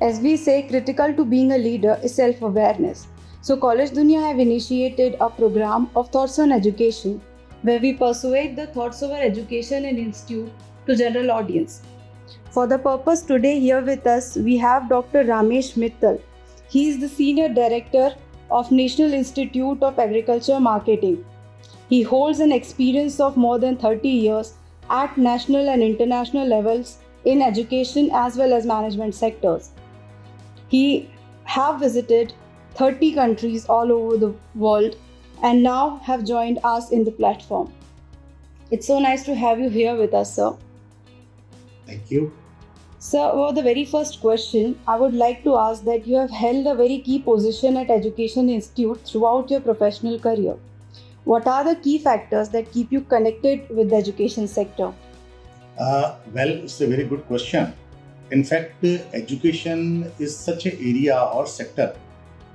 As we say, critical to being a leader is self-awareness. So College Dunya have initiated a program of Thoughts on Education where we persuade the thoughts of our education and institute to general audience. For the purpose today here with us, we have Dr. Ramesh Mittal. He is the Senior Director of National Institute of Agriculture Marketing. He holds an experience of more than 30 years at national and international levels in education as well as management sectors. He have visited 30 countries all over the world and now have joined us in the platform. It's so nice to have you here with us, sir. Thank you. Sir, for the very first question, I would like to ask that you have held a very key position at Education Institute throughout your professional career. What are the key factors that keep you connected with the education sector? Well, it's a very good question. In fact, education is such an area or sector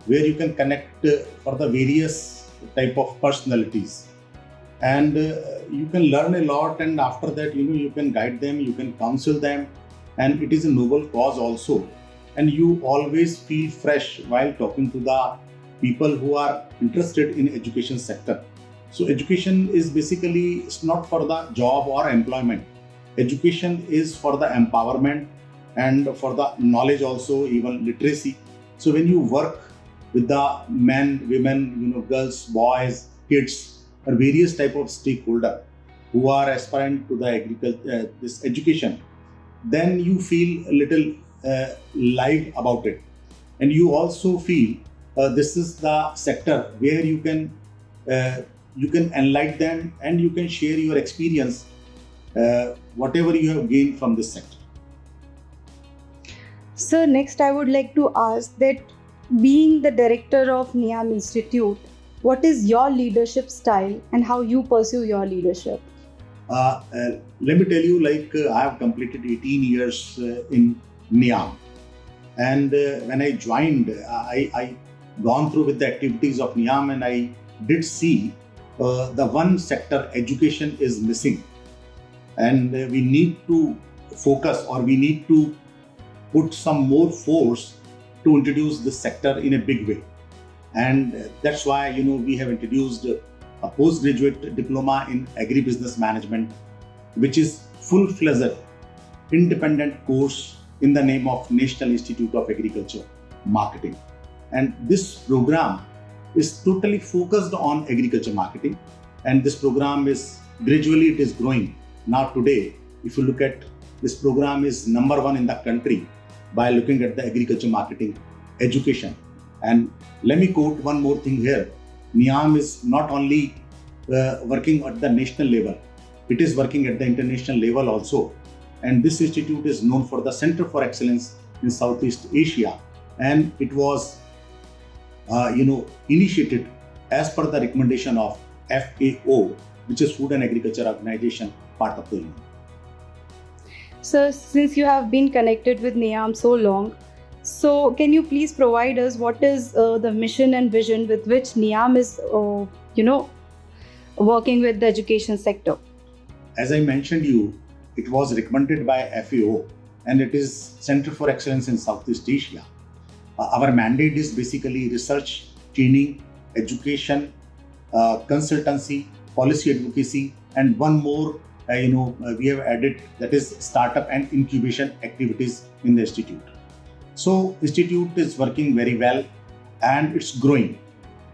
where you can connect for the various type of personalities, and you can learn a lot. And after that, you can guide them, you can counsel them, and it is a noble cause also. And you always feel fresh while talking to the people who are interested in education sector. So education is basically, it's not for the job or employment. Education is for the empowerment and for the knowledge also, even literacy. So when you work with the men, women, girls, boys, kids, or various type of stakeholder who are aspiring to the agriculture, this education, then you feel a little live about it, and you also feel this is the sector where you can enlighten them and you can share your experience, whatever you have gained from this sector. Sir, next I would like to ask that being the director of NIAM Institute, what is your leadership style and how you pursue your leadership? Let me tell you, I have completed 18 years in NIAM, and when I joined, I gone through with the activities of NIAM, and I did see the one sector, education, is missing, and we need to focus, or we need to put some more force to introduce this sector in a big way. And that's why we have introduced a postgraduate diploma in agribusiness management, which is full-fledged independent course in the name of National Institute of Agriculture Marketing. And this program is totally focused on agriculture marketing, and this program is gradually, it is growing. Now today, if you look at, this program is number one in the country by looking at the agriculture marketing education. And let me quote one more thing here. NIAM is not only working at the national level, it is working at the international level also. And this institute is known for the Center for Excellence in Southeast Asia, and it was initiated as per the recommendation of FAO, which is Food and Agriculture Organization, part of the UN. Sir, since you have been connected with NIAM so long, so can you please provide us what is the mission and vision with which NIAM is, working with the education sector? As I mentioned you, it was recommended by FAO, and it is Center for Excellence in Southeast Asia. Our mandate is basically research, training, education, consultancy, policy advocacy, and one more, we have added, that is startup and incubation activities in the institute. So institute is working very well and it's growing.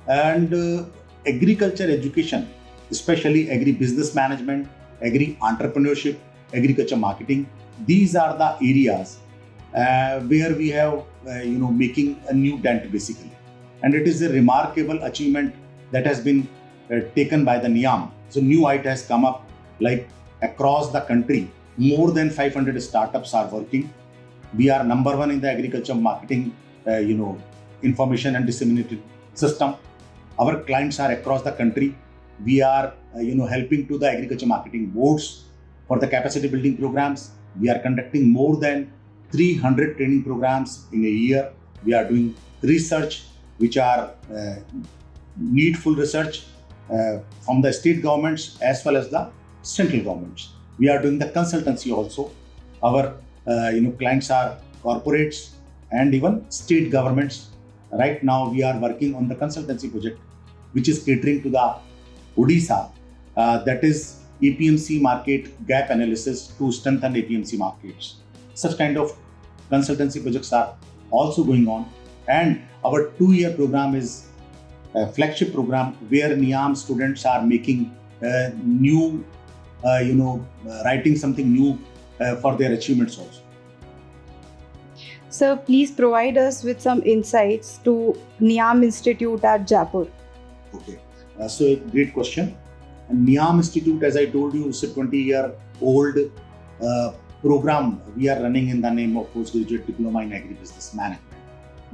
And agriculture education, especially agri-business management, agri-entrepreneurship, agriculture marketing, these are the areas where we have, making a new dent basically. And it is a remarkable achievement that has been taken by the NIAM. So new IT has come up, like across the country, more than 500 startups are working. We are number one in the agriculture marketing, information and disseminated system. Our clients are across the country. We are, helping to the agriculture marketing boards for the capacity building programs. We are conducting more than 300 training programs in a year. We are doing research, which are needful research from the state governments as well as the central governments. We are doing the consultancy also. Our clients are corporates and even state governments. Right now, we are working on the consultancy project, which is catering to the Odisha, that is APMC market gap analysis to strengthen APMC markets. Such kind of consultancy projects are also going on, and our 2-year program is a flagship program where NIAM students are making new, writing something new for their achievements also. Sir, please provide us with some insights to NIAM Institute at Jaipur. Okay, so a great question. And NIAM Institute, as I told you, is a 20-year-old program we are running in the name of Postgraduate Diploma in Agribusiness Management.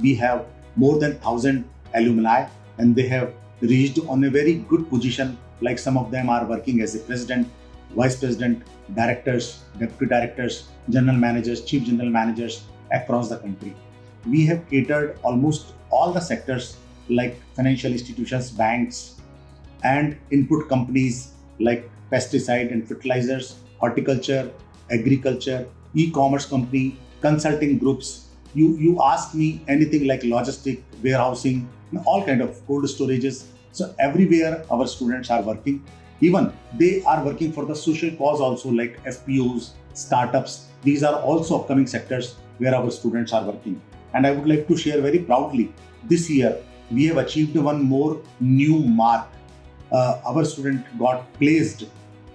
We have more than 1,000 alumni, and they have reached on a very good position. Like some of them are working as a president, vice president, directors, deputy directors, general managers, chief general managers across the country. We have catered almost all the sectors like financial institutions, banks, and input companies like pesticide and fertilizers, horticulture, agriculture, e-commerce company, consulting groups. You ask me anything like logistic, warehousing, all kind of cold storages. So everywhere our students are working. Even they are working for the social cause also, like FPOs, startups. These are also upcoming sectors where our students are working. And I would like to share very proudly, this year we have achieved one more new mark. Our student got placed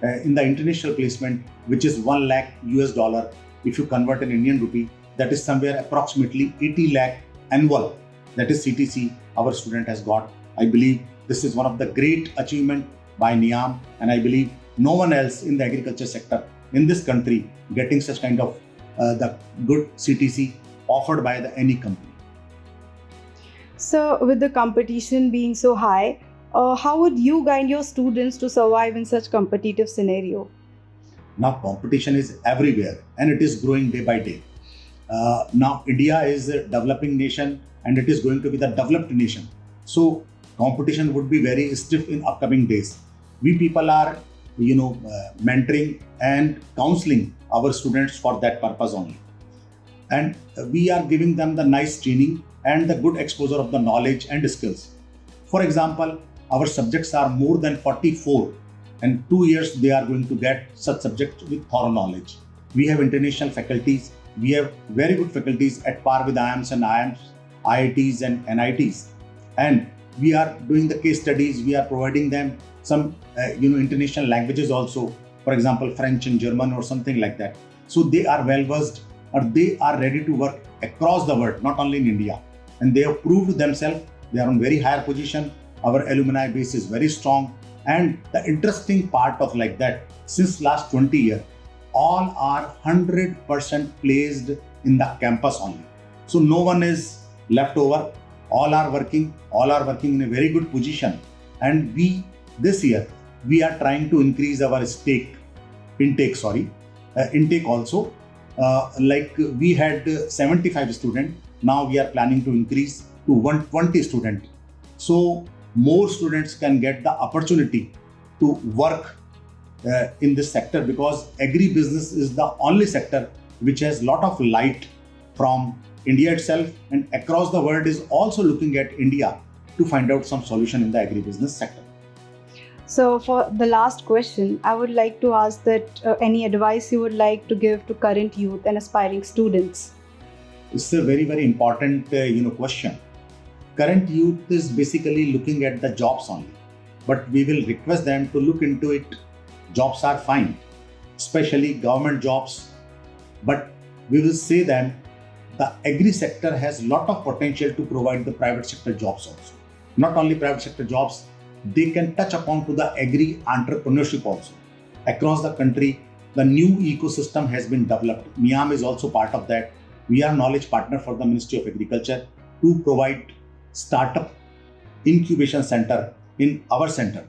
in the international placement, which is 1 lakh US dollar. If you convert in Indian rupee, that is somewhere approximately 80 lakh annual. That is CTC our student has got. I believe this is one of the great achievement by NIAM, and I believe no one else in the agriculture sector in this country getting such kind of the good CTC offered by any company. So, with the competition being so high, how would you guide your students to survive in such competitive scenario? Now competition is everywhere and it is growing day by day. Now India is a developing nation and it is going to be the developed nation. So competition would be very stiff in upcoming days. We people are, mentoring and counseling our students for that purpose only. And we are giving them the nice training and the good exposure of the knowledge and skills. For example, our subjects are more than 44 and 2 years they are going to get such subjects with thorough knowledge. We have international faculties. We have very good faculties at par with IIMs and IITs and NITs. And we are doing the case studies. We are providing them some international languages also. For example, French and German or something like that. So they are well versed or they are ready to work across the world, not only in India. And they have proved themselves. They are on very higher position. Our alumni base is very strong. And the interesting part of like that, since last 20 years, all are 100% placed in the campus only. So no one is left over. All are working in a very good position. And this year, we are trying to increase our intake also. Like we had 75 students. Now we are planning to increase to 120 students. So more students can get the opportunity to work in this sector, because agribusiness is the only sector which has a lot of light from India itself and across the world is also looking at India to find out some solution in the agribusiness sector. So for the last question, I would like to ask that any advice you would like to give to current youth and aspiring students? It's a very, very important question. Current youth is basically looking at the jobs only, but we will request them to look into it. Jobs are fine, especially government jobs, but we will say them the agri sector has a lot of potential to provide the private sector jobs also. Not only private sector jobs, they can touch upon to the agri entrepreneurship also. Across the country, the new ecosystem has been developed. NIAM is also part of that. We are knowledge partner for the Ministry of Agriculture to provide startup incubation center in our center,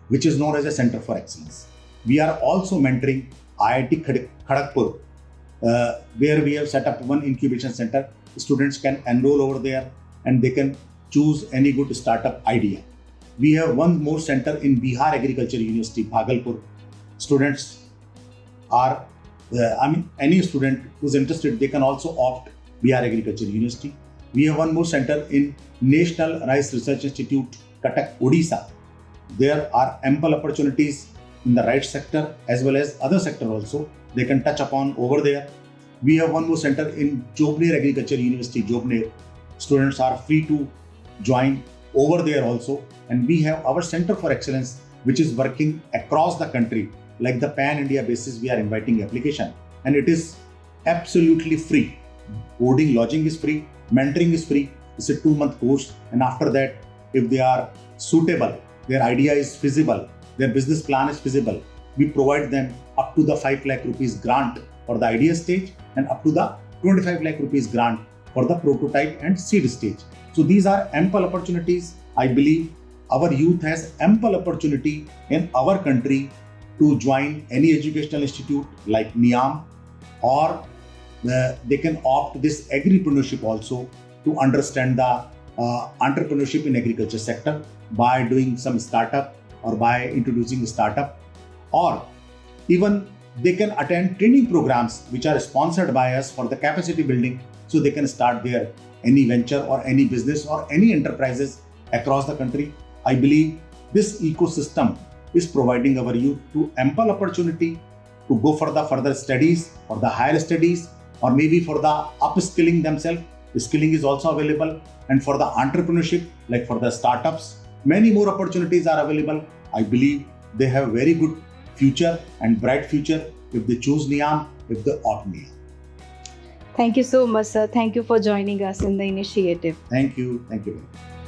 which is known as a Center for Excellence. We are also mentoring IIT Kharagpur, where we have set up one incubation center. Students can enroll over there and they can choose any good startup idea. We have one more center in Bihar Agriculture University, Bhagalpur. Students are, any student who's interested, they can also opt Bihar Agriculture University. We have one more center in National Rice Research Institute, Cuttack, Odisha. There are ample opportunities in the rice sector as well as other sector also. They can touch upon over there. We have one more center in Jobner Agriculture University, Jobner. Students are free to join over there also. And we have our Center for Excellence, which is working across the country. Like the pan-India basis, we are inviting application. And it is absolutely free. Boarding, lodging is free, mentoring is free. It's a 2-month course. And after that, if they are suitable, their idea is feasible, their business plan is feasible, we provide them up to the 5 lakh rupees grant for the idea stage and up to the 25 lakh rupees grant for the prototype and seed stage. So these are ample opportunities. I believe our youth has ample opportunity in our country to join any educational institute like NIAM, or they can opt this agripreneurship also to understand the entrepreneurship in agriculture sector by doing some startup or by introducing a startup, or even they can attend training programs which are sponsored by us for the capacity building, so they can start their any venture or any business or any enterprises across the country. I believe this ecosystem is providing our youth to ample opportunity to go for the further studies or the higher studies, or maybe for the upskilling themselves. Skilling is also available, and for the entrepreneurship, like for the startups, many more opportunities are available. I believe they have very good future and bright future if they choose NIAM, if they opt NIAM. Thank you so much, sir. Thank you for joining us in the initiative. Thank you. Thank you very much.